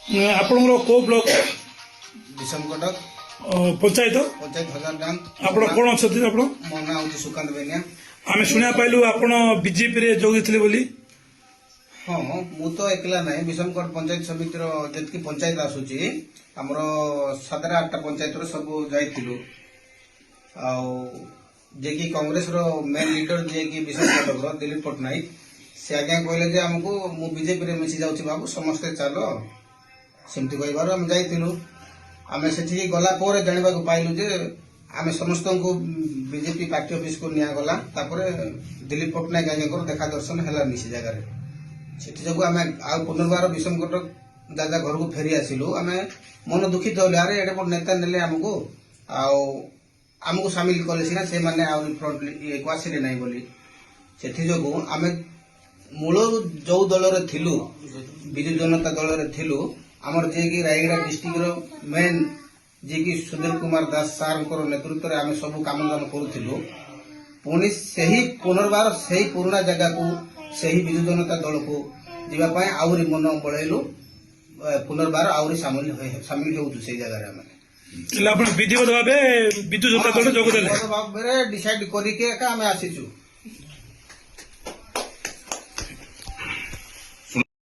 ଆପଣଙ୍କର କୋଉ ବ୍ଲକ विषम कटक ପଞ୍ଚାୟତ पंचायत हजार गांव ଆପଣ କଣ ଅଛନ୍ତି ଆପଣ? मो ना हूँ सुकांत बेनिया। ଆମେ ଶୁଣିବା ପାଇଲୁ ଆପଣ ବିଜେପିରେ ଯୋଗ ଦେଇଥିଲେ ବୋଲି। हाँ मु तो एकला ना विषमकट पंचायत समितिर जी पंचायत आसूची आमर 7-8टा पंचायत सब जाइलु जे कि कांग्रेस रो मेन लीडर जे कि विषमकट रो दिलीप पट्टनायक से आज्ञा कहले जे हमको मु बीजेपी रे मिसी जाउची बाबू समस्ते चलो सेमती कहबार हम जाइलु। आमे सेठी गला पर जानिबा को पाइलु जे आमे समस्त को बीजेपी पार्टी ऑफिस को निया गला तापरे दिलीप पट्टनायक आज्ञा देखा दर्शन हैला निसी जगह रे सेठी जगु आमे आ पुनर्बार विषमकट दादा घर को फेरी आसिलु। आमे मन दुखित होले अरे एडे बड़ नेता नेले हमको आमको सामिल कले सिना से माने आ फ्रंट ये को आसिले नै बोली सेठी जगु आमे मूल जो दल रे थिलु बिजु जनता दल रे थिलु हमर जे कि रायगढ़ डिस्ट्रिक्ट रो मेन जे कि सुधीर कुमार दास सार को नेतृत्व रे आमे सब काम दान करूथिलु पुनी सही पुनर्बार सही पुराना जगह को सही बिजु जनता दल को जीवा पाए आउरी मन बळैलु पुनर्बार आउरी सामिल होउछु से जगह रे आमे ଆପଣ ବିଧିବଦ୍ଧ ଭାବେ ବିଜୁ ଜନତା ଦଳରେ ଯୋଗ ଦେଲେ। भाव डिसाइड करिके का आमे आसीछु।